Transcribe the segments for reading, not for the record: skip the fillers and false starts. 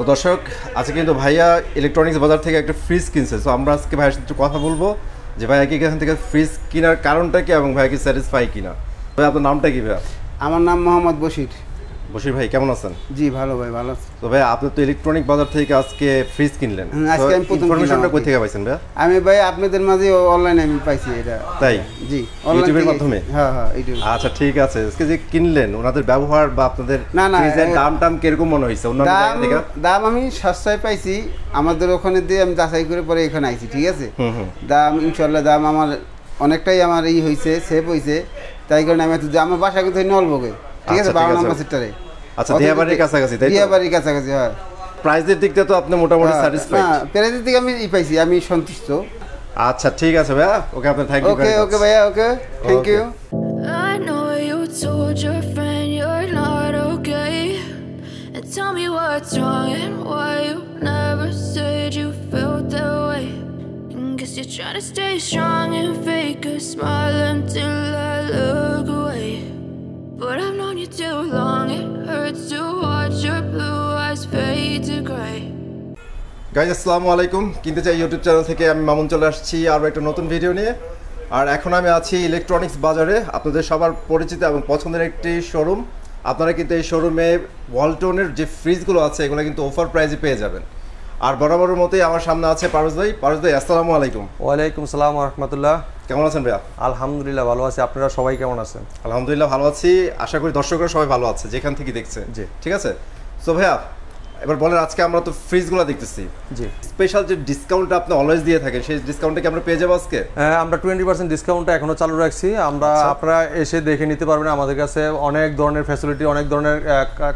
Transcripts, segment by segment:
তো দর্শক আজকে কিন্তু ভাইয়া ইলেকট্রনিক্স বাজার থেকে একটা ফ্রিজ কিনছে। তো আমরা আজকে ভাইয়ের সাথে কথা বলবো যে ভাইয়া কি এখান থেকে ফ্রিজ কেনার কারণটা কি এবং ভাইয়া কি স্যাটিসফাই কিনা। ভাই আপনার নামটা কি ভাইয়া? আমার নাম মোহাম্মদ বশির। বশির ভাই কেমন আছেন? জি ভালো ভাই, ভালো আছি। তো ভাই আপনি তো ইলেকট্রনিক বাজার থেকে আজকে ফ্রিজ কিনলেন, আজকে আমি প্রথম ইনফরমেশনটা কই থেকে পাইছেন ভাই? আমি ভাই আপনাদের মাঝে অনলাইনে আমি পাইছি এটা। তাই? জি, ইউটিউবের মাধ্যমে? হ্যাঁ হ্যাঁ ইউটিউব। আচ্ছা ঠিক আছে। আজকে যে কিনলেন ওনাদের ব্যবহার বা আপনাদের ফ্রিজের দাম কিরকম মনে হইছে অন্যান্য জায়গা থেকে? দাম আমি সস্তায় পাইছি, আমাদের ওখানে দিয়ে আমি যাচাই করে পরে এখানে আইছি, ঠিক আছে। দাম ইনশাআল্লাহ দাম আমার অনেকটাই আমার হইছে, সেভ হইছে, তাই কারণে আমি আমার বাসা কিন্তু নলবগে, ঠিক আছে, 12 নম্বর সেক্টরে। আচ্ছা দিয়াবাড়ির কাছাকাছি, তাই তো? দিয়াবাড়ির কাছাকাছি, হ্যাঁ। প্রাইসের দিকটা তো আপনি মোটামুটি স্যাটিসফাইড? হ্যাঁ, প্রাইসের দিকে আমি পাইছি, আমি সন্তুষ্ট। আচ্ছা ঠিক আছে ভাইয়া, ওকে আপনার থ্যাঙ্ক ইউ। ওকে ওকে ভাইয়া, okay thank you. I know you told your friend you're not okay, and tell me what's wrong and why you never said you felt that way. Guess you're trying to stay strong and fake a smile until I look away. But I've known you too long, it hurts to watch your blue eyes fade to gray. Guys আসসালামু আলাইকুম, কিনতে চাই YouTube channel থেকে আমি মামুন চলে আসছি আরও একটা নতুন ভিডিও নিয়ে। আর এখন আমি আছি ইলেকট্রনিক্স বাজারে, আপনাদের সবার পরিচিত এবং পছন্দের একটি শোরুম। আপনারা কিন্তু এই শোরুমে ওয়ালটনের যে ফ্রিজগুলো আছে এগুলো কিন্তু অফার প্রাইসে পেয়ে যাবেন। আর বরাবরের মতোই আমার সামনে আছে পারভেজ ভাই। পারভেজ ভাই আসসালামু আলাইকুম। ওয়ালাইকুম আসসালাম ওয়া রাহমাতুল্লাহ। কেমন আছেন ভাইয়া? আলহামদুলিল্লাহ ভালো আছি, আপনারা সবাই কেমন আছেন? আলহামদুলিল্লাহ ভালো আছি, আশা করি দর্শকরা সবাই ভালো আছে যেখান থেকে দেখছে। জি ঠিক আছে। সো ভাইয়া এবার বলেন, আজকে আমরা তো ফ্রিজগুলো দেখতেছি, জি স্পেশাল যে ডিসকাউন্টটা আপনি অলওয়েজ দিয়ে থাকেন সেই ডিসকাউন্টটা কি আমরা পেয়ে যাবো আজকে? হ্যাঁ, আমরা 20% ডিসকাউন্টটা এখনো চালু রাখছি। আপনারা এসে দেখে নিতে পারবেন, আমাদের কাছে অনেক ধরনের ফ্যাসিলিটি, অনেক ধরনের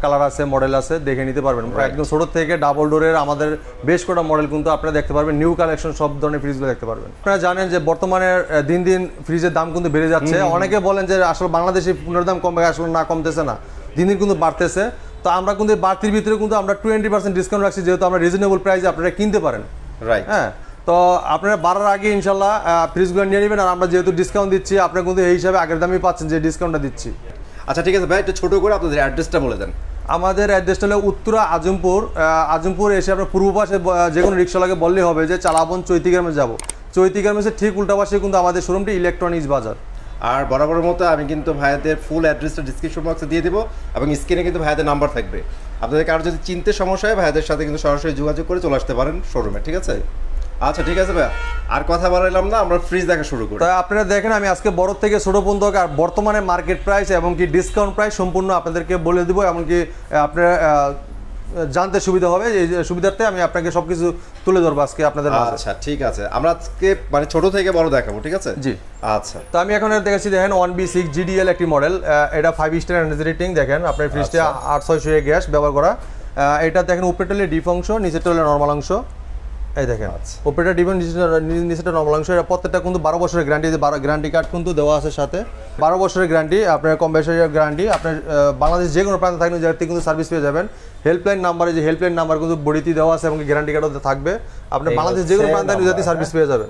কালার আছে, মডেল আছে, দেখে নিতে পারবেন। একদম ছোট থেকে ডাবল ডোরের আমাদের বেশ কটা মডেল কিন্তু আপনারা দেখতে পারবেন, নিউ কালেকশন সব ধরনের ফ্রিজগুলো দেখতে পারবেন। আপনারা জানেন যে বর্তমানে দিন দিন ফ্রিজের দাম কিন্তু বেড়ে যাচ্ছে। অনেকে বলেন যে আসলে বাংলাদেশে পুনের দাম কমবে, আসলে না, কমতেছে না, দিন দিন কিন্তু বাড়তেছে। তো আমরা কিন্তু বাড়তির ভিতরে কিন্তু আমরা 20% ডিসকাউন্ট রাখছি, যেহেতু আমরা রিজনেবল প্রাইসে আপনারা কিনতে পারেন। রাইট, হ্যাঁ। তো আপনারা বাড়ার আগে ইনশাল্লাহ ফ্রিজগুলো নিয়ে নেবেন। আর আমরা যেহেতু ডিসকাউন্ট দিচ্ছি, আপনারা কিন্তু এই হিসাবে আগের দামই পাচ্ছেন যে ডিসকাউন্টটা দিচ্ছি। আচ্ছা ঠিক আছে ভাই, একটু ছোটো করে আপনাদের অ্যাড্রেসটা বলে দেন। আমাদের অ্যাড্রেসটা হলো উত্তরা আজমপুর। আজমপুর এসে আপনার পূর্ব পাশে যে কোনো রিক্সাওয়ালাকে বললেই হবে যে চালাবন চৈতি গ্রামে যাবো। চৈতি গ্রামের ঠিক উল্টা পাশে কিন্তু আমাদের শোরুমটি ইলেকট্রনিক্স বাজার। আর বরাবরের মতো আমি কিন্তু ভাইয়াদের ফুল অ্যাড্রেসটা ডিসক্রিপশন বক্সে দিয়ে দেবো এবং স্ক্রিনে কিন্তু ভাইয়াদের নাম্বার থাকবে। আপনাদের কারো যদি চিনতে সমস্যা হয় ভাইয়াদের সাথে কিন্তু সরাসরি যোগাযোগ করে চলে আসতে পারেন শোরুমে, ঠিক আছে? আচ্ছা ঠিক আছে ভাইয়া, আর কথা বাড়াইলাম না, আমরা ফ্রিজ দেখা শুরু করি। তাই আপনারা দেখেন, আমি আজকে বড় থেকে ছোট পর্যন্ত আর বর্তমানে মার্কেট প্রাইস এবং কি ডিসকাউন্ট প্রাইস সম্পূর্ণ আপনাদেরকে বলে দেবো, এমনকি আপনারা জানতে সুবিধা হবে। এই সুবিধার্থে আমি আপনাকে সবকিছু তুলে ধরবো আজকে আপনাদের মাঝে। আচ্ছা ঠিক আছে, আমরা আজকে মানে ছোট থেকে বড় দেখাবো, ঠিক আছে? জি আচ্ছা। তো আমি এখন দেখাচ্ছি, দেখেন 1B6 GDL একটি মডেল, এটা 5 স্টার এনার্জি রেটিং। দেখেন আপনার ফ্রিজটা 8600 গ্যাস ব্যবহার করা। এটা দেখেন উপরেটা ডিপ অংশ, নিচেটা হলো নর্মাল অংশ। এই দেখেন উপরেটা ডিপ, নিচেটা নর্মাল অংশ। এটা প্রত্যেকটা কিন্তু 12 বছরের গ্যারান্টি, 12 গ্যারান্টি কার্ড কিন্তু দেওয়া আছে সাথে। 12 বছরের গ্যারান্টি, আপনার কম বেশি গ্যারান্টি। আপনার বাংলাদেশ যে কোনো প্রান্তে থাকলে জায়গা থেকে কিন্তু সার্ভিস পেয়ে যাবেন। হেল্পলাইন নাম্বারে, যে হেল্পলাইন নাম্বার কিন্তু বডিতে দেওয়া আছে এবং গ্যারান্টি কার্ডও থাকবে। আপনার বাংলাদেশ যে কোনো প্রান্তে থাকলে সার্ভিস পেয়ে যাবেন।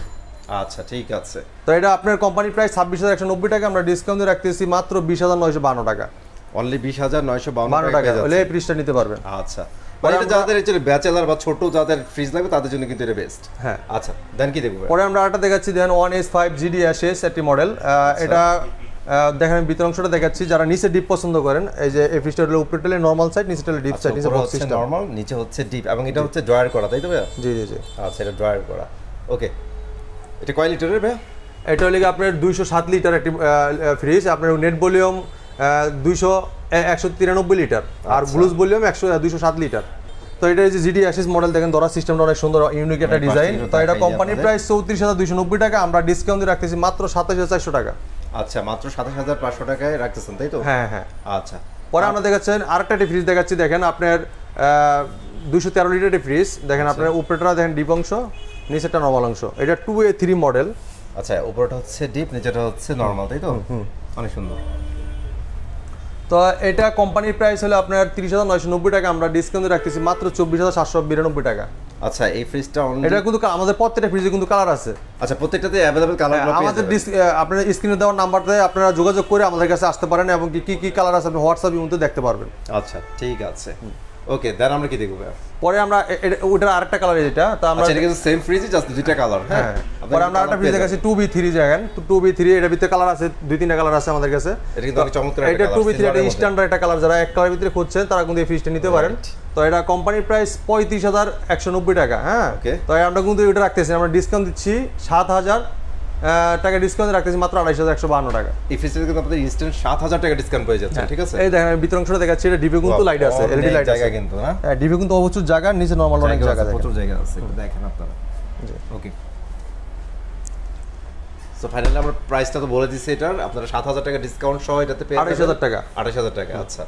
আচ্ছা ঠিক আছে। তো এটা আপনার কোম্পানি প্রাইস 26,190 টাকা, আমরা ডিসকাউন্ট দিয়ে রাখতেছি মাত্র 20,952 টাকা। অনলি 20,952 টাকা হলে এই ফ্রিজটা নিতে পারবেন। আচ্ছা, এটা যাদের একচুয়ালি ব্যাচেলর বা ছোট যাদের ফ্রিজ লাগবে তাদের জন্য কিন্তু এটা বেস্ট। হ্যাঁ আচ্ছা, দেন কি দেখব? পরে আমরা আরেকটা দেখাচ্ছি, দেখেন 1S5 GDSS একটি মডেল। এটা দেখেন ভিতর অংশটা দেখাচ্ছি, যারা নিচে ডিপ পছন্দ করেন, এই যে এই ফ্রিজটা হলো উপরেটা নরমাল সাইড, নিচেটা হলো ডিপ সাইড। নিচে বক্স সিস্টেম নরমাল, নিচে হচ্ছে ডিপ, এবং এটা হচ্ছে ড্রয়ার করা, তাই তো ভাই? জি জি জি। আচ্ছা, এটা ড্রয়ার করা। ওকে, এটা কয় লিটারের ভাই? এটা হলো আপনার 207 লিটার একটি ফ্রিজ। আপনার নেট ভলিউম 193 লিটার, আর গ্লুজ ভলিউম 207 লিটার। তো এটা যে GDSS মডেল, দেখেন ধরার সিস্টেমটা অনেক সুন্দর, ইউনিক একটা ডিজাইন। তো এটা কোম্পানির প্রাইস 34,290 টাকা, আমরা ডিসকাউন্ট দিয়ে রাখতেছি মাত্র 27,400 টাকা। আচ্ছা, মাত্র 27,500 টাকায় রাখতেছেন, তাই তো? হ্যাঁ হ্যাঁ। আচ্ছা, পরে আমরা দেখাচ্ছেন আরেকটা ফ্রিজ দেখাচ্ছি। দেখেন আপনার 213 লিটারের ফ্রিজ। দেখেন আপনার উপরেটা দেখেন ডিপ অংশ, নিচেটা নরমাল অংশ। এটা 2A3 মডেল। আচ্ছা, উপরেটা হচ্ছে ডিপ, নিচেটা হচ্ছে নরমাল, তাই তো? অনেক সুন্দর। তো এটা কোম্পানির প্রাইস হলো আপনার 30,990 টাকা, আমরা ডিসকাউন্ট রাখতেছি মাত্র 24,792 টাকা। আচ্ছা, এই ফ্রিজটা এটা কিন্তু আমাদের প্রত্যেকটা ফ্রিজে কিন্তু কালার আছে। আচ্ছা, প্রত্যেকটাতে अवेलेबल কালার আমাদের আপনারা স্ক্রিনে দেওয়া নাম্বারতে আপনারা যোগাযোগ করে আমাদের কাছে আসতে পারেন এবং কি কি কালার আছে আপনি হোয়াটসঅ্যাপের মধ্যে দেখতে পারবেন। আচ্ছা ঠিক আছে। ওকে, দেন আমরা কি দেখব? পরে আমরা ওটার আরেকটা কালার যেটা, তো আমরা এটা কিন্তু সেম ফ্রিজই, জাস্ট দুইটা কালার। হ্যাঁ, পরে আমরা আরেকটা ফ্রিজ দেখাচ্ছি 2B3 দেখেন। তো 2B3 এর ভিতরে কালার আছে, 2-3টা কালার আছে আমাদের কাছে। এটা কিন্তু অনেক চমৎকার একটা এটা কালার। 2B3 এটা স্ট্যান্ডার্ড একটা কালার, যারা এক কালারের ভিতরে খুঁজছেন তারা কিন্তু এই ফ্রিজটা নিতে পারেন। তো এটা কোম্পানির প্রাইস 35,190 টাকা। হ্যাঁ, তো আমরা কিন্তু এটা রাখতেছি, আমরা ডিসকাউন্ট দিচ্ছি 7,000 টাকা ডিসকাউন্ট রাখতেছি মাত্র 28,152 টাকা। এই ফ্রিজে কিন্তু আপনাদের ইনস্ট্যান্ট 7,000 টাকা ডিসকাউন্ট পেয়ে যাচ্ছে। ঠিক আছে, এই দেখেন ভিতর অংশটা দেখাচ্ছি, এটা ডিপে কিন্তু লাইট আছে, এলইডি লাইট আছে কিন্তু। হ্যাঁ, ডিপে কিন্তু প্রচুর জায়গা, নিচে নরমাল অনেক জায়গা আছে, প্রচুর জায়গা আছে, একটু দেখেন আপনারা। ওকে, সো ফাইনালি আমরা প্রাইসটা তো বলে দিছি, এটার আপনারা 7,000 টাকা ডিসকাউন্ট সহ এটাতে পেয়ে 28,000 টাকা। 28,000 টাকা। আচ্ছা,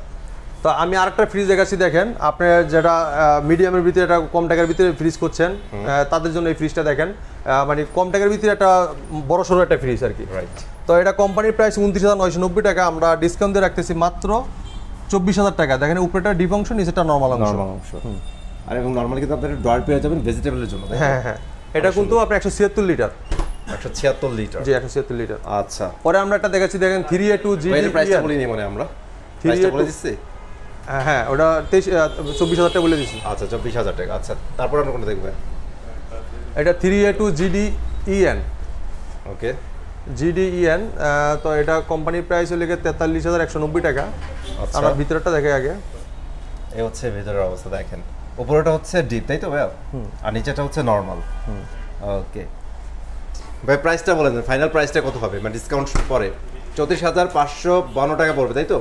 তো আমি আরেকটা ফ্রিজ দেখাচ্ছি দেখেন, আপনি যেটা মিডিয়ামের ভিতরে একটা কম টাকার ভিতরে ফ্রিজ করছেন তাদের জন্য এই ফ্রিজটা দেখেন, মানে কম টাকার ভিতরে একটা বড় সড়ো একটা ফ্রিজ আর কি। রাইট। তো এটা কোম্পানির প্রাইস 29,990 টাকা, আমরা ডিসকাউন্ট দিয়ে রাখতেছি মাত্র 24,000 টাকা। দেখেন উপরেটা ডিপ অংশ, নিচেটা নরমাল অংশ। আর এবং নরমালি কিন্তু আপনারা ড্রয়ার পেয়ে যাবেন ভেজিটেবলের জন্য। হ্যাঁ হ্যাঁ, এটা কিন্তু আপনি 176 লিটার। 176 লিটার? জি, 176 লিটার। আচ্ছা, পরে আমরা একটা দেখাচ্ছি দেখেন 3A2 GD প্রাইসটা বলি নি, মানে আমরা প্রাইসটা বলে দিচ্ছি। হ্যাঁ, ওটা 24,000 টাকা বলে দিছি। আচ্ছা, 24,000 টাকা। আচ্ছা, তারপর আমরা কোনটা দেখব? এটা 3A2 GDEN। ওকে, GDEN। তো এটা কোম্পানির প্রাইস হলে 43,190 টাকা। আমরা ভিতরটা দেখে আগে। এই হচ্ছে ভিতরের অবস্থা দেখেন, উপরেটা হচ্ছে ডিপ, তাই তো ভাইয়া? আর নিচেটা হচ্ছে নরমাল। ওকে ভাই, প্রাইসটা বলেন, ফাইনাল প্রাইসটা কত হবে, মানে ডিসকাউন্ট পরে? 34,552 টাকা পড়বে, তাই তো?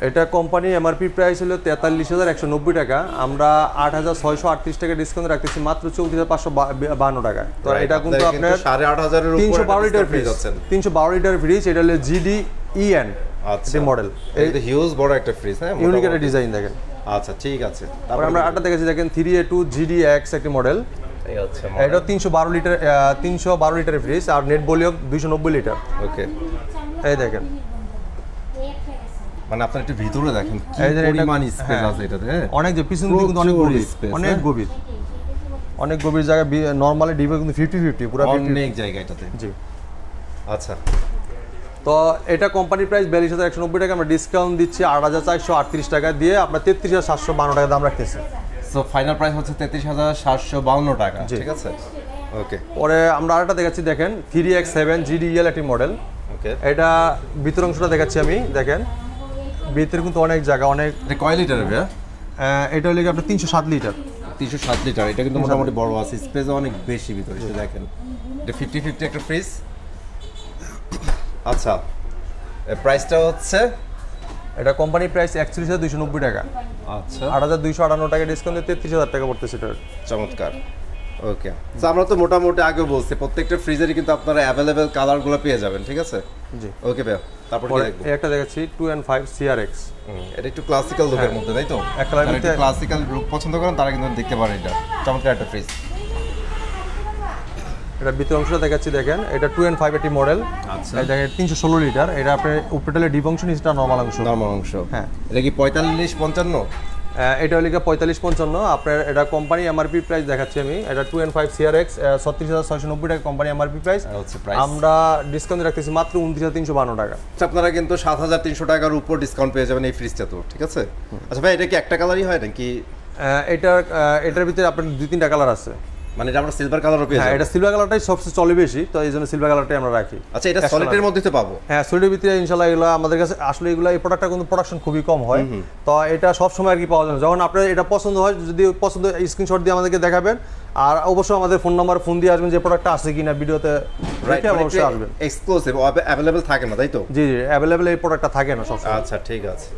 এটা কোম্পানি এমআরপি প্রাইস হলো 43,190 টাকা, আমরা 8,638 টাকা ডিসকাউন্ট রাখতেছি মাত্র 34,552 টাকা। তো এটা কিন্তু আপনার 8,500 এর উপর 312 লিটার ফ্রিজ, 312 লিটার ফ্রিজ। এটা হলো GDEN আচ্ছা মডেল, এটা হিউজ বড় একটা ফ্রিজ। হ্যাঁ, ইউনিক একটা ডিজাইন দেখেন। আচ্ছা, ঠিক আছে। তারপর আমরা আটা দেখেছি দেখেন 3A2 GDX একটা মডেল। এই হচ্ছে এটা 312 লিটার, 312 লিটারের ফ্রিজ, আর নেট ভলিউম 290 লিটার। ওকে, এই দেখেন, মানে আপনারা একটু ভিতরে দেখেন কি পরিমাণ স্পেস আছে এটাতে। অনেক, যে পিছন দিকে কিন্তু অনেক গভীর, অনেক গভীর, অনেক গভীর জায়গা। নরমালি ডিপে কিন্তু 50-50 পুরো অনেক জায়গা এটাতে। জি, আচ্ছা। তো এটা কোম্পানির প্রাইস 42,190 টাকা, আমরা ডিসকাউন্ট দিচ্ছি 8,438 টাকা দিয়ে, আপনার 33,752 টাকা দাম রাখতেছি। সো ফাইনাল প্রাইস হচ্ছে 33,752 টাকা। ঠিক আছে, ওকে। পরে আমরা আরেকটা দেখাচ্ছি দেখেন 3X7 GDEL একটি মডেল। ওকে, এটা ভিতর অংশটা দেখাচ্ছি আমি, দেখেন ভিতরে কিন্তু অনেক জায়গা, অনেক। এটা কয় লিটার ভাইয়া? এটা হলো আপনার 307 লিটার। 307 লিটার, এটা কিন্তু মোটামুটি বড় আছে, স্পেস অনেক বেশি ভিতরে। দেখেন এটা 50-50 একটা ফ্রিজ। আচ্ছা, প্রাইসটা হচ্ছে, এটা কোম্পানির প্রাইস 41,290 টাকা। আচ্ছা, 8,258 টাকা ডিসকাউন্ট দিয়ে 33,000 টাকা পড়তেছে এটা। চমৎকার। ওকে, তো আমরা তো মোটামুটি আগেও বলছি প্রত্যেকটা ফ্রিজেরই কিন্তু আপনারা অ্যাভেলেবেল কালারগুলো পেয়ে যাবেন। ঠিক আছে, জি। ওকে ভাইয়া, তারপর কি দেখব? এই একটা দেখাচ্ছি 2N5 CRX। এটা একটু ক্লাসিক্যাল লুকের মধ্যে, তাই তো? এক কালার যারা একটু ক্লাসিক্যাল লুক পছন্দ করেন তারা কিন্তু দেখতে পারেন, এটা চমৎকার একটা ফ্রিজ। এটা ভিতর অংশটা দেখাচ্ছি দেখেন, এটা 2N5 এটি মডেল। আচ্ছা, এই দেখেন 316 লিটার। এটা আপনার উপরেটালে ডিপ অংশ, নিচেটা নরমাল অংশ। নরমাল অংশ। হ্যাঁ, এটা কি 45-55? এটা হলো 45-55। আপনার এটা কোম্পানি এমআরপি প্রাইস দেখাচ্ছি আমি, এটা 2N5 CRX 36,690 টাকা কোম্পানি এমআরপি প্রাইস। আমরা ডিসকাউন্ট রাখতেছি মাত্র 29,352 টাকা। আপনারা কিন্তু 7,300 টাকার উপর ডিসকাউন্ট পেয়ে যাবেন এই ফ্রিজটা, তো ঠিক আছে। আচ্ছা ভাই, এটা কি একটা কালারই হয় নাকি? এটার ভিতরে আপনার 2-3টা কালার আছে, মানে এটা আমরা সিলভার কালারও পেয়ে যাবো। এটা সিলভার কালারটাই সবচেয়ে চলে বেশি, তো এই জন্য সিলভার কালারটাই আমরা রাখি। আচ্ছা, এটা সলিডের মধ্যে তো পাবো? হ্যাঁ, সলিডের ভিতরে ইনশাআল্লাহ। এগুলো আমাদের কাছে আসলে এগুলো এই প্রোডাক্টটা কিন্তু প্রোডাকশন খুবই কম হয়, তো এটা সব সময় আর কি পাওয়া যায় না। যখন আপনার এটা পছন্দ হয়, যদি পছন্দ স্ক্রিনশট দিয়ে আমাদেরকে দেখাবেন, আর অবশ্যই আমাদের ফোন নাম্বার ফোন দিয়ে আসবেন যে প্রোডাক্টটা আছে কিনা, ভিডিওতে রেখে অবশ্যই আসবেন। এক্সক্লুসিভ অ্যাভেলেবল থাকে না, তাই তো? জি জি, অ্যাভেলেবল এই প্রোডাক্টটা থাকে না সব সময়। আচ্ছা, ঠিক আছে।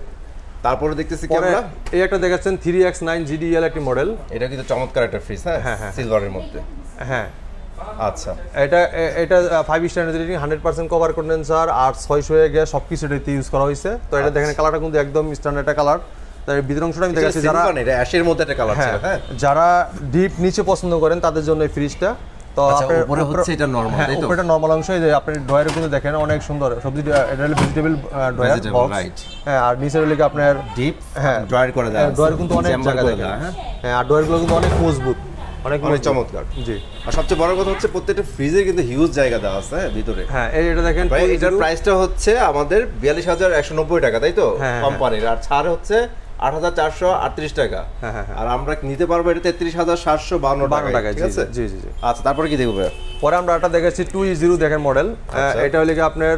তারপরে দেখতেছি কি আমরা, এই একটা দেখাচ্ছেন 3X9 GDEL একটি মডেল। এটা কিন্তু চমৎকার একটা ফ্রিজ। হ্যাঁ, সিলভারের মধ্যে। হ্যাঁ, আচ্ছা, এটা 5 স্টার রেটিং, 100% কভার কন্ডেন্সার, আর 600 গ্যাস সবকিছু এটাতে ইউজ করা হয়েছে। তো এটা দেখেন কালারটা কিন্তু একদম স্ট্যান্ডার্ড একটা কালার। তার ভিতর অংশটা আমি দেখাচ্ছি, যারা এটা অ্যাশের মধ্যে একটা কালার ছিল। হ্যাঁ, যারা ডিপ নিচে পছন্দ করেন তাদের জন্য এই ফ্রিজটা। তো আপনার উপরে হচ্ছে এটা নরমাল, তাই তো? উপরেটা নরমাল অংশ। এই যে আপনি ড্রয়ারে কিন্তু দেখেন অনেক সুন্দর সবজি, এটা হলো ভেজিটেবল ড্রয়ার বক্স। হ্যাঁ, আর নিচের হলো আপনার ডিপ ড্রয়ার করে দেওয়া আছে। ড্রয়ার কিন্তু অনেক জায়গা দেখেন। হ্যাঁ, আর ড্রয়ারগুলো কিন্তু অনেক মজবুত, অনেক চমৎকার। জি, আর সবচেয়ে বড় কথা হচ্ছে প্রত্যেকটা ফ্রিজে কিন্তু হিউজ জায়গা দেওয়া আছে ভিতরে। হ্যাঁ, এটা দেখেন ভাই, এটার প্রাইসটা হচ্ছে আমাদের 42,190 টাকা, তাই তো? কোম্পানির, আর ছাড় হচ্ছে 8,438 টাকা। আর আমরা নিতে পারবো এটা 33,752 টাকা, ঠিক আছে? জি জি জি। আচ্ছা, তারপরে কি দেখবো? পরে আমরা একটা দেখাচ্ছি 2E0 দেখেন মডেল। এটা হলো কি আপনার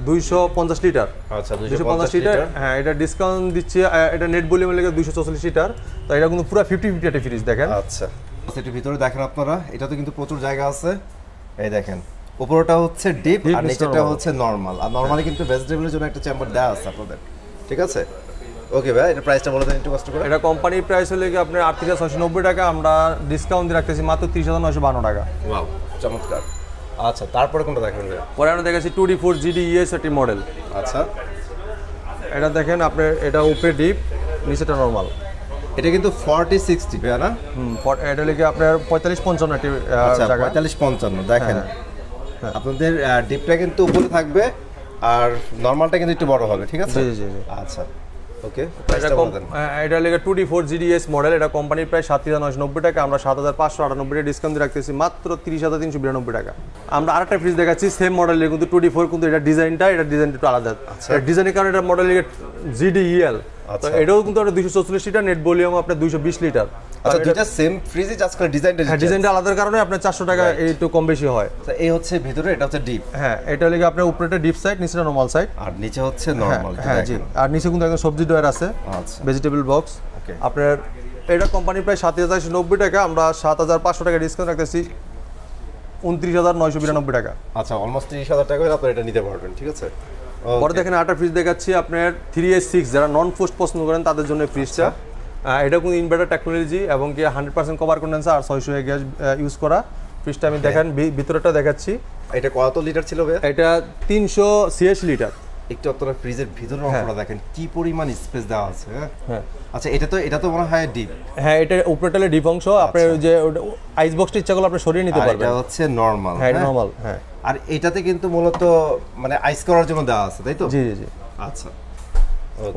250 লিটার। আচ্ছা, 250 লিটার। হ্যাঁ, এটা ডিসকাউন্ট দিচ্ছি, এটা নেট ভলিউম লাগে 244 লিটার। তো এটা কিন্তু পুরো 50-50 একটা ফ্রিজ দেখেন। আচ্ছা, এটার ভিতরে দেখেন আপনারা, এটাতে কিন্তু প্রচুর জায়গা আছে। এই দেখেন, উপরটা হচ্ছে ডিপ আর নিচেটা হচ্ছে নরমাল। আর নরমালি কিন্তু ভেজিটেবলের জন্য একটা চেম্বার দেওয়া আছে আপনাদের, ঠিক আছে? ওকে ভাই, এটা প্রাইসটা বলে দেন একটু কষ্ট করে। এটা কোম্পানির প্রাইস হলে কি আপনার 38,690 টাকা, আমরা ডিসকাউন্ট দিয়ে রাখতেছি মাত্র 30,952 টাকা। ওয়াও, চমৎকার। আচ্ছা, তারপরে কোনটা দেখেন? পরে আমরা দেখাচ্ছি 2D4 GDES একটি মডেল। আচ্ছা, এটা দেখেন আপনার, এটা উপরে ডিপ, নিচেটা নরমাল। এটা কিন্তু 40-60 ভাই না? এটা হলে কি আপনার 45-55 একটি জায়গা। 45-55 দেখেন। আপনাদের ডিপটা কিন্তু উপরে থাকবে আর নরমালটা কিন্তু একটু বড় হবে, ঠিক আছে? জি জি জি। আচ্ছা, ওকে। এটা লেগে 2D4 GDS মডেল। এটা কোম্পানির প্রায় 7,990 টাকা, আমরা 7,598 টাকা ডিসকাউন্ট দিয়ে রাখতেছি মাত্র 30,392 টাকা। আমরা আরেকটা ফ্রিজ দেখাচ্ছি সেম মডেলের, কিন্তু 2D4, কিন্তু এটা ডিজাইনটা একটু আলাদা। ডিজাইনের কারণে এটা মডেল GDEL। তো এটাও কিন্তু 244 লিটার, নেট ভলিউম আপনার 220 লিটার। আচ্ছা, দুটো সেম ফ্রিজে জাস্ট করে ডিজাইনটা আলাদার কারণে আপনার 400 টাকা একটু কম বেশি হয়। তো এই হচ্ছে ভিতরে, এটা হচ্ছে ডিপ। হ্যাঁ, এটা হলো আপনার উপরেটা ডিপ সাইড, নিচেটা নরমাল সাইড, আর নিচে হচ্ছে নরমাল। হ্যাঁ জি। আর নিচে কিন্তু একদম সবজি ডয়ার আছে, আচ্ছা, ভেজিটেবল বক্স। আপনার এটা কোম্পানি প্রায় 7,490 টাকা, আমরা 7,500 টাকা ডিসকাউন্ট রাখতেছি 29,992 টাকা। আচ্ছা, অলমোস্ট 30,000 টাকা হলে আপনি এটা নিতে পারবেন, ঠিক আছে? পরে দেখেন আটা ফ্রিজ দেখাচ্ছি আপনার 3S6, যারা নন পোস্ট পছন্দ করেন তাদের জন্য ফ্রিজটা। এটা কিন্তু ইনভার্টার টেকনোলজি এবং কি 100% কভার কন্ডেন্সার আর 600 গ্যাস ইউজ করা ফ্রিজটা। আমি দেখেন ভিতরটা দেখাচ্ছি। এটা কত লিটার ছিল ভাই? এটা 386 লিটার। একটু আপনারা ফ্রিজের ভিতরের অংশটা দেখেন, কি পরিমাণ স্পেস দেওয়া আছে। হ্যাঁ, আচ্ছা, এটা তো মনে হয় ডিপ। হ্যাঁ, এটা উপরেটালে ডিপ অংশ। আপনার যে আইস বক্সটা ইচ্ছা করলে আপনি সরিয়ে নিতে পারবেন। এটা হচ্ছে নরমাল। হ্যাঁ, নরমাল। হ্যাঁ, আর এটাতে কিন্তু মূলত মানে আইস করার জন্য দেওয়া আছে, তাই তো? জি জি জি। আচ্ছা,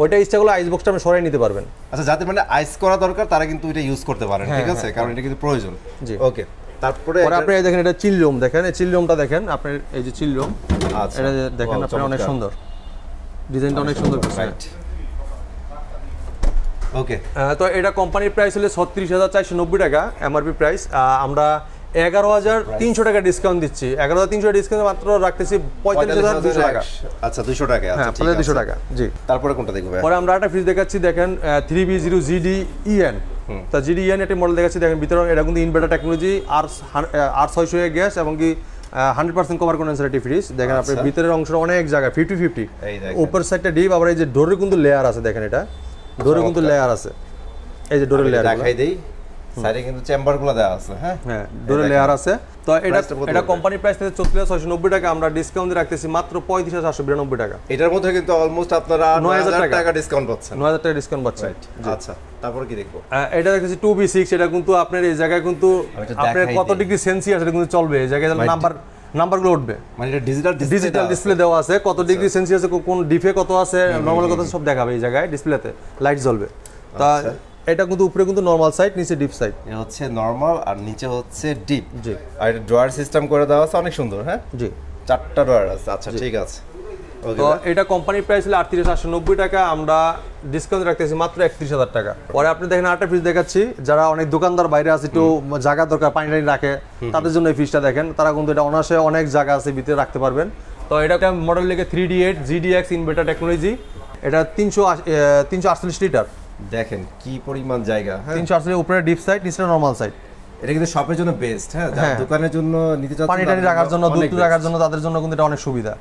ওইটা ইচ্ছা করলে আইস বক্সটা আপনি সরিয়ে নিতে পারবেন। আচ্ছা, যাদের মানে আইস করা দরকার তারা কিন্তু এটা ইউজ করতে পারেন, ঠিক আছে? কারণ এটা কিন্তু প্রয়োজন। জি, ওকে। তারপরে আপনি দেখেন, এটা চিল রুম দেখেন, এই চিল রুমটা দেখেন আপনার, এই যে চিল রুম। আচ্ছা, এটা দেখেন আপনি, অনেক সুন্দর ডিজাইনটা, অনেক সুন্দর করছে। ওকে। তো এটা কোম্পানির প্রাইস হলো 36,490 টাকা এমআরপি প্রাইস। আমরা 11,300 টাকা ডিসকাউন্ট দিচ্ছি। 11,300 ডিসকাউন্ট মাত্র রাখতেছি 45,200 টাকা। আচ্ছা, 200 টাকা। আচ্ছা, 45,200 টাকা। জি। তারপরে কোনটা দেখব? পরে আমরা একটা ফ্রিজ দেখাচ্ছি দেখেন 3B0 GDEN। তা GDEN একটা মডেল দেখাচ্ছি দেখেন, ভিতরে এটা কিন্তু ইনভার্টার টেকনোলজি আর 600 গ্যাস এবং কি 100% কভার কন্ডেন্সার একটি ফ্রিজ। দেখেন আপনার ভিতরের অংশটা অনেক জায়গা 50-50। উপর সাইডটা ডিপ, আবার এই যে ডোরে কিন্তু লেয়ার আছে দেখেন, এটা ডোরে কিন্তু লেয়ার আছে। এই যে ডোরের লেয়ার দেখাই দেই, সাইডে কিন্তু চেম্বারগুলো দেওয়া আছে। হ্যাঁ হ্যাঁ, ডোরে লেয়ার আছে। তো এটা কোম্পানির প্রাইস থেকে 34,690 টাকা, আমরা ডিসকাউন্ট দিয়ে রাখতেছি মাত্র 35,792 টাকা। এটার মধ্যে কিন্তু অলমোস্ট আপনারা 9,000 টাকা ডিসকাউন্ট পাচ্ছেন। 9,000 টাকা ডিসকাউন্ট পাচ্ছেন। আচ্ছা, তারপর কি দেখবো? এটা দেখতেছি 2B6। এটা কিন্তু আপনার এই জায়গায় কিন্তু আপনার কত ডিগ্রি সেলসিয়াস এটা কিন্তু চলবে, এই জায়গায় নাম্বারগুলো উঠবে। মানে এটা ডিজিটাল ডিসপ্লে দেওয়া আছে, কত ডিগ্রি সেলসিয়াসে কোন ডিফে কত আছে, নরমাল কত সব দেখাবে এই জায়গায় ডিসপ্লেতে, লাইট জ্বলবে। তা এটা কিন্তু উপরে কিন্তু নরমাল সাইড, নিচে ডিপ সাইড। এটা হচ্ছে নরমাল আর নিচে হচ্ছে ডিপ। জি। আর এটা ড্রয়ার সিস্টেম করে দেওয়া আছে, অনেক সুন্দর। হ্যাঁ জি, 4টা ড্রয়ার আছে। আচ্ছা, ঠিক আছে। তো এটা কোম্পানির প্রাইস হলো 38,890 টাকা, আমরা ডিসকাউন্ট রাখতেছি মাত্র 31,000 টাকা। পরে আপনি দেখেন আরেকটা ফ্রিজ দেখাচ্ছি, যারা অনেক দোকানদার বাইরে আছে, একটু জায়গা দরকার, পানি টানি রাখে, তাদের জন্য এই ফ্রিজটা দেখেন। তারা কিন্তু এটা অনায়াসে অনেক জায়গা আছে ভিতরে রাখতে পারবেন। তো এটা মডেল লেগে 3D8 GDX ইনভার্টার টেকনোলজি। এটা 348 লিটার। দেখেন কি পরিমাণ জায়গা। 348 উপরে ডিপ সাইড, নিচে নরমাল সাইড। এটা কিন্তু শপের জন্য বেস্ট। হ্যাঁ, দোকানের জন্য নিতে চাচ্ছেন, পানি টানি রাখার জন্য, দুধ রাখার জন্য, তাদের জন্য কিন্তু এটা অনেক সুবিধা,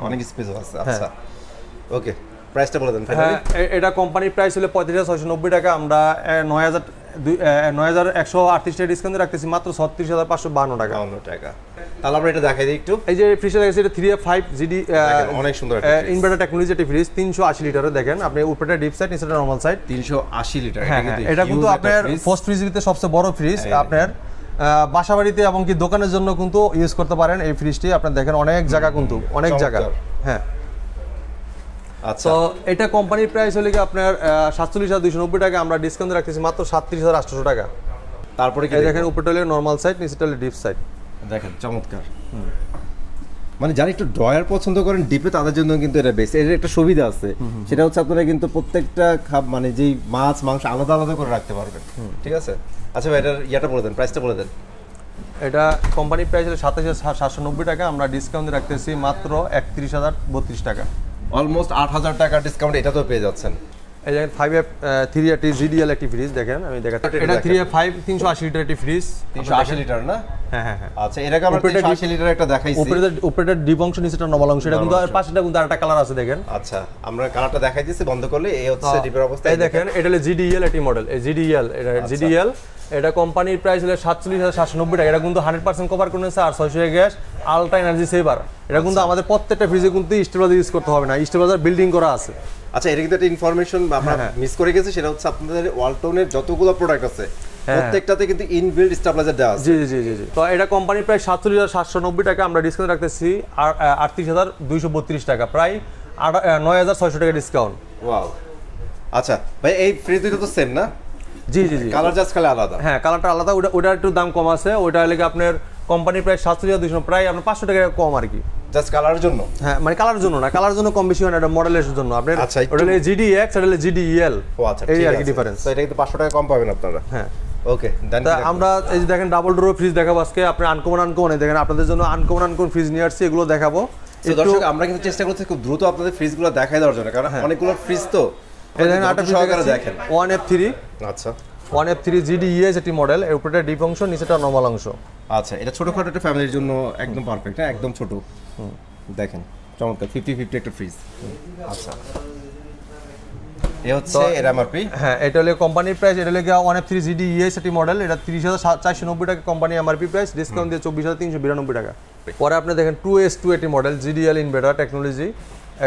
অনেক স্পেস আছে। আচ্ছা, ওকে, প্রাইসটা বলে দেন। হ্যাঁ, এটা কোম্পানির প্রাইস হলো 35,690 টাকা, আমরা 9,138 টাকা ডিসকাউন্ট রাখতেছি মাত্র 36,552 টাকা। তাহলে আমরা এটা দেখাই দিই একটু। এই যে ফ্রিজটা দেখেছি, এটা 3F5 GD, অনেক সুন্দর ইনভার্টার টেকনোলজি একটি ফ্রিজ, 380 লিটারের। দেখেন আপনি উপরে ডিপ সাইড, নিচে নরমাল সাইড, 380 লিটার। এটা কিন্তু আপনার ফার্স্ট ফ্রিজের সবচেয়ে বড় ফ্রিজ। আপনার বাসাবাড়িতে এবং কি দোকানের জন্য কিন্তু ইউজ করতে পারেন এই ফ্রিজটি। আপনার দেখেন অনেক জায়গা, কিন্তু অনেক জায়গা। হ্যাঁ, আচ্ছা। তো এটা কোম্পানির প্রাইস হলে কি আপনার 47,290 টাকা, আমরা ডিসকাউন্ট রাখতেছি মাত্র 37,800 টাকা। তারপরে কি দেখেন উপরটা হলো নরমাল সাইড, নিচেটা হলো ডিপ সাইড। দেখেন চমৎকার। মানে যারা একটু ড্রয়ার পছন্দ করেন ডিপে তাদের জন্য কিন্তু এটা বেস্ট। এর একটা সুবিধা আছে, সেটা হচ্ছে আপনারা কিন্তু প্রত্যেকটা মানে যেই মাছ মাংস আলাদা আলাদা করে রাখতে পারবেন, ঠিক আছে। আচ্ছা ভাই এটার ইয়াটা বলে দেন, প্রাইসটা বলে দেন। এটা কোম্পানি প্রাইস হলো 27,790 টাকা, আমরা ডিসকাউন্ট রাখতেছি মাত্র 31,032 টাকা। অলমোস্ট 8,000 টাকা ডিসকাউন্ট এটাতেও পেয়ে যাচ্ছেন। এই দেখেন 5F 380 GDL একটি ফ্রিজ দেখেন, আমি দেখাচ্ছি। এটা 3F5 380 লিটার একটি ফ্রিজ, 380 লিটার না? হ্যাঁ হ্যাঁ হ্যাঁ। আচ্ছা এটাকে আমরা 380 লিটার একটা দেখাইছি। উপরেটা ডিপ অংশ, নিচেটা নরমাল অংশ। এটা কিন্তু পাশেটা কিন্তু আরেকটা কালার আছে দেখেন। আচ্ছা আমরা কালারটা দেখাই দিয়েছি, বন্ধ করলে এই হচ্ছে ডিপের অবস্থা। এই দেখেন এটা হলো GDL একটি মডেল, এই GDL এটা GDL। এটা কোম্পানির প্রাইস হলো 47,790 টাকা। এটা কিন্তু 100% কভার কন্ডেন্সার আর 600 গ্যাস, আলট্রা এনার্জি সেভার। এটা কিন্তু আমাদের প্রত্যেকটা ফ্রিজে কিন্তু স্টেবিলাইজার ইউজ করতে হবে না, স্টেবিলাইজার বিল্ডিং করা আছে। আচ্ছা এটা কিন্তু একটা ইনফরমেশন আমরা মিস করে গেছি, সেটা হচ্ছে আপনাদের ওয়ালটনের যতগুলো প্রোডাক্ট আছে প্রত্যেকটাতে কিন্তু ইনবিল্ট স্টেবিলাইজার দেওয়া আছে। জি জি জি জি। তো এটা কোম্পানির প্রায় 47,790 টাকা, আমরা ডিসকাউন্ট রাখতেছি 38,232 টাকা, প্রায় 9,600 টাকা ডিসকাউন্ট। ওয়াও। আচ্ছা ভাই এই ফ্রিজ দুটো তো সেম না? জি জি জি। কালার জাস্ট খালি আলাদা। হ্যাঁ কালারটা আলাদা, ওটা একটু দাম কম আছে। ওটা হলে আপনার কোম্পানির প্রায় 7,200, প্রায় আপনার 500 টাকা কম আর কি, জাস্ট কালারের জন্য। হ্যাঁ মানে কালার জন্য না, কালার জন্য কম বেশি হয় না, এটা মডেলের জন্য আপনার। আচ্ছা ওটা হলো GDX, এটা হলো GDL। ও আচ্ছা এই আর কি ডিফারেন্স। তো এটা কিন্তু 500 টাকা কম পাবেন আপনারা। হ্যাঁ ওকে দেন। আমরা এই যে দেখেন ডাবল ডোর ফ্রিজ দেখাবো আজকে, আপনি আনকমন দেখেন, আপনাদের জন্য আনকমন ফ্রিজ নিয়ে আসছি, এগুলো দেখাবো। দর্শক আমরা কিন্তু চেষ্টা করছি খুব দ্রুত আপনাদের ফ্রিজগুলো দেখাই দেওয়ার জন্য, কারণ অনেকগুলো ফ্রিজ তো এই দেখেন আটা সহকারে দেখেন। 1F3। আচ্ছা 1F3 GDES এটি মডেল, এর উপরে ডিপ অংশ, নিচেটা নরমাল অংশ। আচ্ছা এটা ছোটখাটো একটা ফ্যামিলির জন্য একদম পারফেক্ট, হ্যাঁ একদম ছোট। দেখেন চমৎকার 50-50 একটা ফ্রিজ। আচ্ছা এই হচ্ছে এর এমআরপি। হ্যাঁ এটা হলো কোম্পানির প্রাইস, এটা হলো 1F3 GDES এটি মডেল, এটা 30,490 টাকা কোম্পানি এমআরপি প্রাইস, ডিসকাউন্ট দিয়ে 24,392 টাকা। পরে আপনি দেখেন 2S2 এটি মডেল GDL ইনভার্টার টেকনোলজি,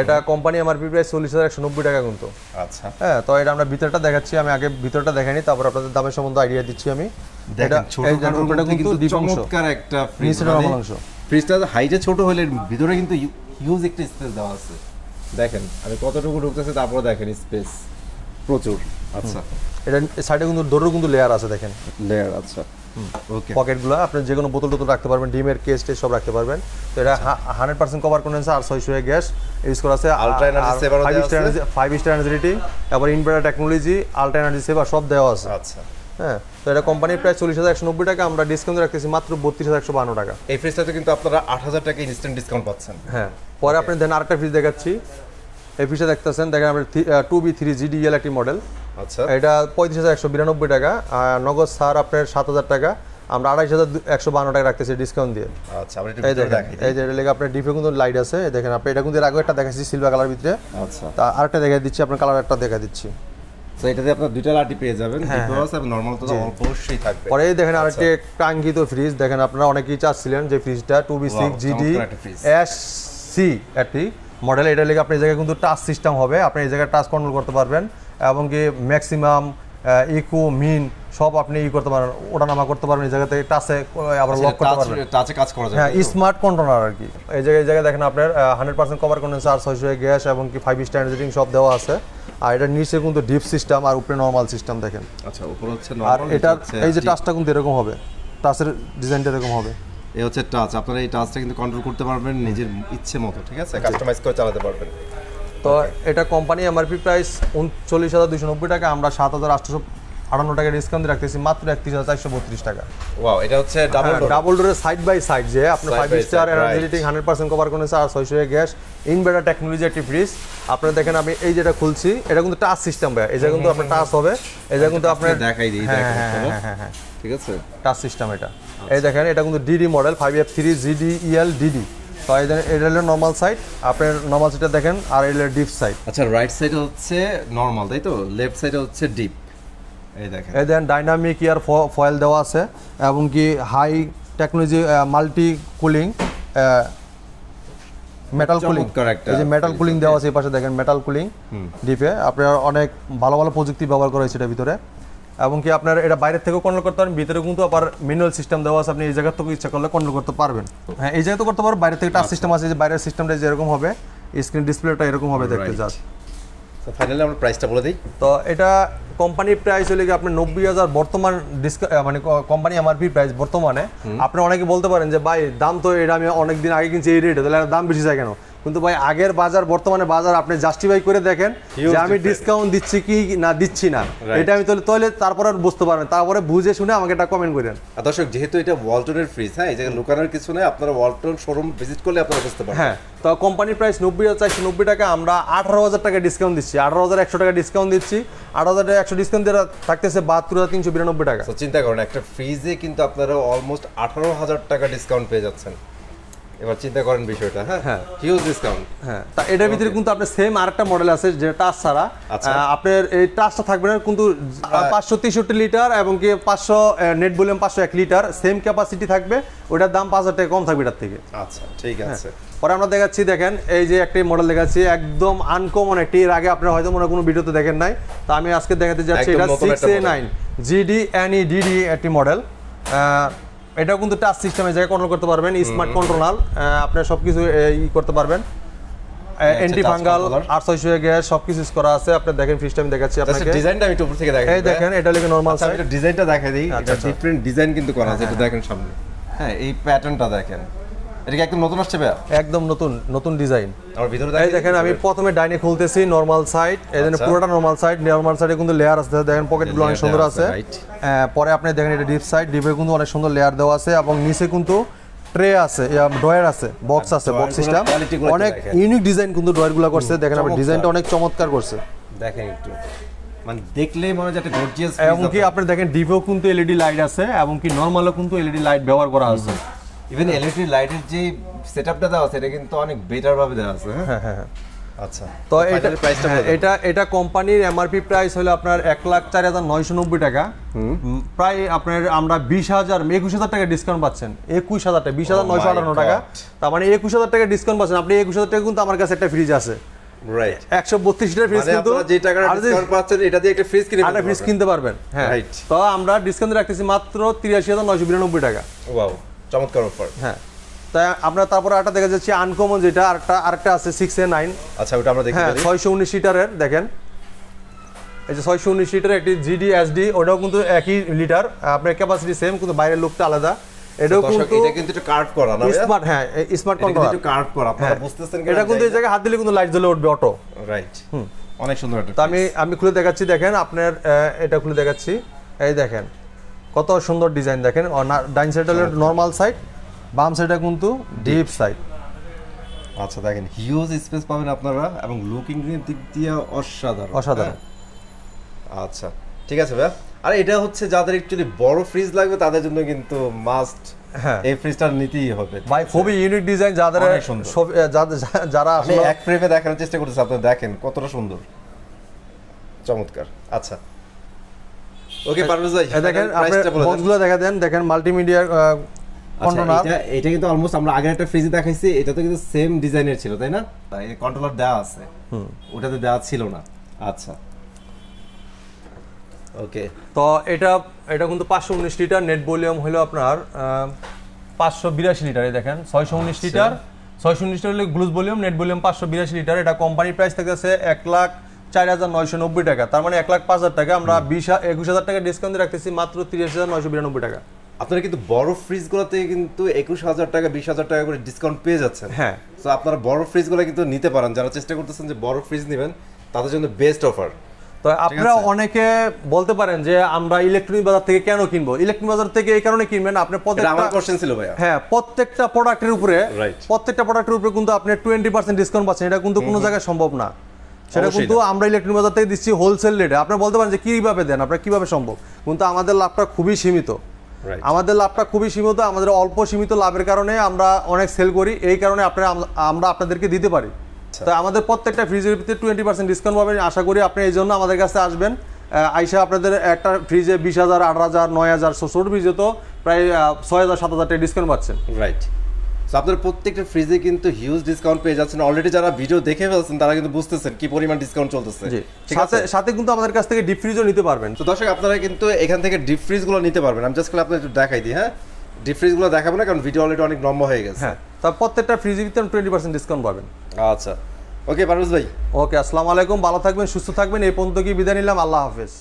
এটা কোম্পানি এমআরপি প্রাইস 40,190 টাকা কিন্তু। আচ্ছা হ্যাঁ তো এটা আমরা ভিতরটা দেখাচ্ছি, আমি আগে ভিতরটা দেখাইনি, তারপর আপনাদের দামের সম্বন্ধে আইডিয়া দিচ্ছি আমি। এটা ছোটখাটো কিন্তু চমৎকার একটা ফ্রিজ, নরমাল অংশ। ফ্রিজটা হাইটে ছোট হলে ভিতরে কিন্তু হিউজ একটা স্পেস দেওয়া আছে। দেখেন আমি কতটুকু ঢুকতেছে, তারপরে দেখেন স্পেস প্রচুর। আচ্ছা এটা সাইডে কিন্তু ডোরের কিন্তু লেয়ার আছে দেখেন, লেয়ার। আচ্ছা ওকে। পকেটগুলো আপনি যে কোনো বোতল টোতল রাখতে পারবেন, ডিমের কেস টেস সব রাখতে পারবেন। তো এটা 100% কভার কন্ডেন্সার আর 600 গ্যাস ইউজ করা আছে, আলট্রা এনার্জি সেভার দেওয়া আছে, 5 স্টার এনার্জি রেটিং, আবার inverter technology, ultra energy saver সব দেওয়া আছে। আচ্ছা হ্যাঁ তো এটা কোম্পানির প্রাইস 40,190 টাকা, আমরা ডিসকাউন্ট রাখতেছি মাত্র 32,152 টাকা। এই ফ্রিজটাতে কিন্তু আপনারা 8,000 টাকা ইনস্ট্যান্ট ডিসকাউন্ট পাচ্ছেন। হ্যাঁ পরে আপনি দেন আরেকটা ফ্রিজ দেখাচ্ছি, এই ফ্রিজটা দেখতেছেন, দেখেন আমরা 2B3 GDL একটি মডেল। আচ্ছা এটা 35,192 টাকা, নগদ ছাড় আপনার 7,000 টাকা, আমরা 28,152 টাকা রাখতেছি ডিসকাউন্ট দিয়ে। আচ্ছা আমরা একটু ভিতরে দেখাই। এই যে এটা লেগে আপনার ডিপে কিন্তু লাইট আছে, দেখেন আপনি এটা কিন্তু এর আগে একটা দেখাচ্ছি সিলভার কালার ভিতরে। আচ্ছা তা আরেকটা দেখাই দিচ্ছি, আপনার কালার একটা দেখা দিচ্ছি। তো এটাতে আপনারা দুইটা লাঠি পেয়ে যাবেন, ডিপোস এবং নরমাল তো অবশ্যই থাকবে। পরে দেখেন আরেকটা কাঙ্ক্ষিত ফ্রিজ, দেখেন আপনারা অনেকেই চাচ্ছিলেন যে ফ্রিজটা 2B6 GDSC একটি মডেল, এটা লেগে আপনি এই জায়গায় কিন্তু টাচ সিস্টেম হবে, আপনি এই জায়গায় টাচ কন্ট্রোল করতে পারবেন, এবং কি ম্যাক্সিমাম ইকো মিন সব আপনি করতে পারবেন, ওঠানামা করতে পারবেন, এই জায়গাতে টাচে আবার লক করতে পারবেন, টাচে কাজ করা যায়। হ্যাঁ স্মার্ট কন্ট্রোলার আর কি। এই জায়গায় দেখেন আপনার 100% কভার কন্ডেন্সার, 600 গ্যাস এবং কি 5 স্টার রেটিং সব দেওয়া আছে। আর এটা নিচে কিন্তু ডিপ সিস্টেম আর উপরে নরমাল সিস্টেম দেখেন। আচ্ছা উপরে হচ্ছে আর নরমাল, এটা এই যে টাচটা কিন্তু এরকম হবে, টাচের ডিজাইনটা এরকম হবে। এই হচ্ছে টাচ, আপনারা এই টাচটা কিন্তু কন্ট্রোল করতে পারবেন নিজের ইচ্ছে মতো, ঠিক আছে, কাস্টমাইজ করে চালাতে পারবেন। তো এটা কোম্পানি এমআরপি প্রাইস 39,290 টাকা, আমরা 7,858 টাকা ডিসকাউন্ট রাখতেছি মাত্র 31,432 টাকা। ওয়াও এটা হচ্ছে ডাবল ডোরের সাইড বাই সাইড, যে আপনার 5 star energy rating, 100% cover condenser আর 600 গ্যাস, ইনভার্টার টেকনোলজি একটি ফ্রিজ। আপনারা দেখেন আমি এই যেটা খুলছি, এটা কিন্তু টাচ সিস্টেম ভাই, এই যে কিন্তু আপনার টাচ হবে, এই যে কিন্তু আপনার দেখাই দিই। হ্যাঁ ঠিক আছে টাচ সিস্টেম এটা। এই দেখেন এটা কিন্তু DD model 5F3 GDEL DD। তো এটা হলো নরমাল সাইড, আপনার নরমাল সাইডটা দেখেন, আর এটা ডিপ সাইড। আচ্ছা রাইট সাইডে হচ্ছে নরমাল, তাই তো, লেফট সাইডে হচ্ছে ডিপ। এই দেখেন এই দেন ডাইনামিক ইয়ার ফয়েল দেওয়া আছে, এবং কি high technology multi cooling, metal cooling, এই যে মেটাল কুলিং দেওয়া আছে, এই পাশে দেখেন মেটাল কুলিং ডিপে। আপনার অনেক ভালো ভালো প্রযুক্তি ব্যবহার করা হয়েছে এটার ভিতরে, এবং কি আপনার এটা বাইরের থেকেও কন্ট্রোল করতে পারেন, ভিতরে কিন্তু আবার ম্যানুয়াল সিস্টেম দেওয়া আছে, আপনি এই জায়গা থেকে ইচ্ছা করলে কন্ট্রোল করতে পারবেন। হ্যাঁ এই জায়গাতে করতে পারবেন, বাইরে থেকে টাচ সিস্টেম আছে, যে বাইরের সিস্টেমটা যেরকম হবে, স্ক্রিন ডিসপ্লেটা এরকম হবে দেখতে। জাস্ট তো ফাইনালি আমরা প্রাইসটা বলে দিই। তো এটা কোম্পানির প্রাইস হলে কি আপনার 90,000 বর্তমান মানে কোম্পানি এমআরপি প্রাইস বর্তমানে। আপনি অনেকে বলতে পারেন যে ভাই দাম তো এটা আমি অনেকদিন আগে কিনছি এই রেটে, তাহলে দাম বেশি যায় কেন? কিন্তু ভাই আগের বাজার বর্তমানে বাজার আপনি জাস্টিফাই করে দেখেন যে আমি ডিসকাউন্ট দিচ্ছি কি না দিচ্ছি না, এটা আমি তাহলে তারপরে বুঝতে পারবেন, তারপরে বুঝে শুনে আমাকে এটা কমেন্ট করেন। দর্শক যেহেতু এটা ওয়ালটনের ফ্রিজ, হ্যাঁ এই জায়গায় লুকানোর কিছু নেই, আপনারা ওয়ালটন শোরুম ভিজিট করলে আপনারা বুঝতে পারবেন। হ্যাঁ, তো কোম্পানির প্রাইস 90,490 টাকা, আমরা 18,000 টাকা ডিসকাউন্ট দিচ্ছি, 18,100 টাকা ডিসকাউন্ট দিচ্ছি, 18,100 ডিসকাউন্ট দিয়ে থাকতেছে 72,392 টাকা। তো চিন্তা করেন একটা ফ্রিজে কিন্তু আপনারা অলমোস্ট 18,000 টাকা ডিসকাউন্ট পেয়ে যাচ্ছেন। এবার চিন্তা করেন বিষয়টা, হ্যাঁ হিউজ ডিসকাউন্ট। হ্যাঁ, তা এটার ভিতরে কিন্তু আপনার সেম আরেকটা মডেল আছে যেটা টাচ ছাড়া, আপনার এই টাচটা থাকবে না কিন্তু 563 লিটার এবং কি 500 net volume 501 litre same capacity থাকবে, ওটার দাম 5,000 টাকা কম থাকবে এটার থেকে। আচ্ছা ঠিক আছে। পরে আমরা দেখাচ্ছি, দেখেন এই যে একটা মডেল দেখাচ্ছি একদম আনকমন একটি, এর আগে আপনারা হয়তো মনে কোনো ভিডিওতে দেখেন নাই, তো আমি আজকে দেখাতে যাচ্ছি এটা 6A9 GD একটি মডেল। এটাও কিন্তু টাচ সিস্টেমে জায়গায় কন্ট্রোল করতে পারবেন, স্মার্ট কন্ট্রোলার, আপনি সবকিছু করতে পারবেন, অ্যান্টি ফাঙ্গাল 800 গ্যাস সবকিছু ইউজ করা আছে। আপনি দেখেন ফ্রিজটা আমি দেখাচ্ছি আপনাকে, ডিজাইনটা আমি উপর থেকে দেখাই। এই দেখেন এটা হলো নরমাল সাইজ, এটা ডিজাইনটা দেখাই দেই, এটা ডিফারেন্ট ডিজাইন কিন্তু করা আছে, এটা দেখেন সামনে, হ্যাঁ এই প্যাটার্নটা দেখেন, এটা কি একদম নতুন আসছে ভাই? একদম নতুন ডিজাইন। আমার ভিতরে দেখেন আমি প্রথমে ডাইনে খুলতেছি নরমাল সাইড, এজন্য পুরোটা নরমাল সাইড, নরমাল সাইডে কিন্তু লেয়ার আছে, দেখেন পকেটগুলো অনেক সুন্দর আছে। পরে আপনি দেখেন এটা ডিপ সাইড, ডিপে কিন্তু অনেক সুন্দর লেয়ার দেওয়া আছে এবং নিচে কিন্তু ট্রে আছে, ড্রয়ার আছে, বক্স আছে, বক্স সিস্টেম, অনেক ইউনিক ডিজাইন কিন্তু ড্রয়ারগুলো করছে। দেখেন আপনি ডিজাইনটা অনেক চমৎকার করছে, দেখেন একটু মানে দেখলেই মনে হয় একটা গর্জিয়াস। এবং কি আপনি দেখেন ডিপেও কিন্তু এলইডি লাইট আছে এবং কি নরমালও কিন্তু এলইডি লাইট ব্যবহার করা আছে। ইভেন এলইডি লাইটের যে সেটআপটা দেওয়া আছে এটা কিন্তু অনেক বেটার ভাবে দেওয়া আছে। হ্যাঁ আচ্ছা, তো এটা কোম্পানির এমআরপি প্রাইস হলো আপনার 1,04,990 টাকা, প্রায় আপনার আমরা 21,000 টাকা ডিসকাউন্ট পাচ্ছেন, 21,000 টাকা, 20,958 টাকা, তার মানে 21,000 টাকা ডিসকাউন্ট পাচ্ছেন আপনি। 21,000 টাকা কিন্তু আমার কাছে একটা ফ্রিজ আছে, রাইট 132 লিটার ফ্রিজ, কিন্তু যে টাকা ডিসকাউন্ট পাচ্ছেন এটা দিয়ে একটা ফ্রিজ কিনতে পারবেন। হ্যাঁ, তো আমরা ডিসকাউন্ট রাখতেছি মাত্র 83,992 টাকা। ওয়াও, চমৎকার অফার। হ্যাঁ, তাই আমরা তারপরে আরেকটা দেখা যাচ্ছে আনকমন, যেটা আরেকটা আছে 6A9। আচ্ছা, ওটা আমরা দেখতে পারি। 619 লিটারের, দেখেন এই যে 619 লিটার একটি GD SD, ওটাও কিন্তু একই লিটার, আপনার ক্যাপাসিটি সেম কিন্তু বাইরের লুকটা আলাদা। এটাও কিন্তু এটা কিন্তু একটু কার্ভ করা না, স্মার্ট, হ্যাঁ স্মার্ট কন্ট্রোলার, একটু কার্ভ করা, আপনারা বুঝতেছেন এটা কিন্তু এই জায়গায় হাত দিলে কিন্তু লাইট জ্বলে উঠবে অটো, রাইট। অনেক সুন্দর একটা। তো আমি খুলে দেখাচ্ছি, দেখেন আপনার এটা খুলে দেখাচ্ছি, এই দেখেন কত সুন্দর ডিজাইন, দেখেন ডাইন সাইড হলো নরমাল সাইড, বাম সাইডে কিন্তু ডিপ সাইড। আচ্ছা দেখেন হিউজ স্পেস পাবেন আপনারা এবং লুকিং এর দিক দিয়ে অসাধারণ। আচ্ছা ঠিক আছে ভাই। আর এটা হচ্ছে যাদের অ্যাকচুয়ালি বড় ফ্রিজ লাগবে তাদের জন্য কিন্তু মাস্ট এই ফ্রিজটা নিতেই হবে ভাই, খুবই ইউনিক ডিজাইন, যারা আসলে এক ফ্রেমে দেখানোর চেষ্টা করতেছে, আপনারা দেখেন কতটা সুন্দর, চমৎকার। আচ্ছা ওকে পারভেজ ভাই, দেখেন আপনারা বক্সগুলো দেখা দেন, দেখেন মাল্টিমিডিয়া কন্ট্রোলার। এটা কিন্তু অলমোস্ট আমরা আগের একটা ফ্রিজে দেখাইছি, এটা তো কিন্তু সেম ডিজাইনের ছিল তাই না? এই কন্ট্রোলার দেওয়া আছে, ওটাতে দেওয়া ছিল না। আচ্ছা ওকে, তো এটা কিন্তু 519 লিটার, নেট ভলিউম হলো আপনার 582 লিটার। এই দেখেন 619 লিটার, 619 লিটার হলো গ্লুজ ভলিউম, নেট ভলিউম 582 লিটার। এটা কোম্পানির প্রাইস থাকতেছে 1,04,990 টাকা, তার মানে 1,05,000 টাকা আমরা 21,000 টাকা ডিসকাউন্ট দিয়ে রাখতেছি মাত্র 30,992 টাকা। আপনারা কিন্তু বড় ফ্রিজগুলোতে কিন্তু 21,000 টাকা 20,000 টাকা করে ডিসকাউন্ট পেয়ে যাচ্ছেন। হ্যাঁ, তো আপনারা বড় ফ্রিজগুলো কিন্তু নিতে পারেন, যারা চেষ্টা করতেছেন যে বড় ফ্রিজ নেবেন তাদের জন্য বেস্ট অফার। তো আপনারা অনেকে বলতে পারেন যে আমরা ইলেকট্রনিক বাজার থেকে কেন কিনবো? ইলেকট্রনিক বাজার থেকে এই কারণে কিনবেন, আপনি প্রত্যেকটা প্রোডাক্টের উপরে কিন্তু আপনি 20% ডিসকাউন্ট পাচ্ছেন, এটা কিন্তু কোনো জায়গায় সম্ভব না। সেটা কিন্তু আমরা ইলেকট্রনিক বাজার থেকে দিচ্ছি হোলসেল রেটে। আপনি বলতে পারেন যে কিভাবে দেন, আপনার কিভাবে সম্ভব, কিন্তু আমাদের লাভটা খুবই সীমিত। আমাদের অল্প সীমিত লাভের কারণে আমরা অনেক সেল করি, এই কারণে আমরা আপনাদেরকে দিতে পারি। তো আমাদের প্রত্যেকটা ফ্রিজের ভিতরে 20% ডিসকাউন্ট পাবেন, আশা করি আপনি এই জন্য আমাদের কাছে আসবেন। আইসা আপনাদের একটা ফ্রিজে 20,000, 8,000, 9,000, ছোট ফ্রিজে তো প্রায় 6,000, 7,000 টাকা ডিসকাউন্ট পাচ্ছেন। রাইট, সো আপনারা প্রত্যেকটা ফ্রিজে কিন্তু হিউজ ডিসকাউন্ট পেয়ে যাচ্ছেন। অলরেডি যারা ভিডিও দেখে ফেলছেন তারা কিন্তু বুঝতেছেন কি পরিমাণ ডিসকাউন্ট চলতেছে। সাথে কিন্তু আমাদের কাছ থেকে ডিপ ফ্রিজও নিতে পারবেন। তো দর্শক আপনারা কিন্তু এখান থেকে ডিপ ফ্রিজগুলো নিতে পারবেন। আমি জাস্ট আপনাদের একটু দেখাই দিই। হ্যাঁ, ডিপ ফ্রিজগুলো দেখাবো না কারণ ভিডিও অলরেডি অনেক লম্বা হয়ে গেছে। হ্যাঁ, তার প্রত্যেকটা ফ্রিজের ভিতরে 20% ডিসকাউন্ট পাবেন। আচ্ছা ওকে পারভেজ ভাই, ওকে, আসসালামু আলাইকুম, ভালো থাকবেন, সুস্থ থাকবেন। এই পর্যন্ত কি বিদায় নিলাম, আল্লাহ হাফেজ।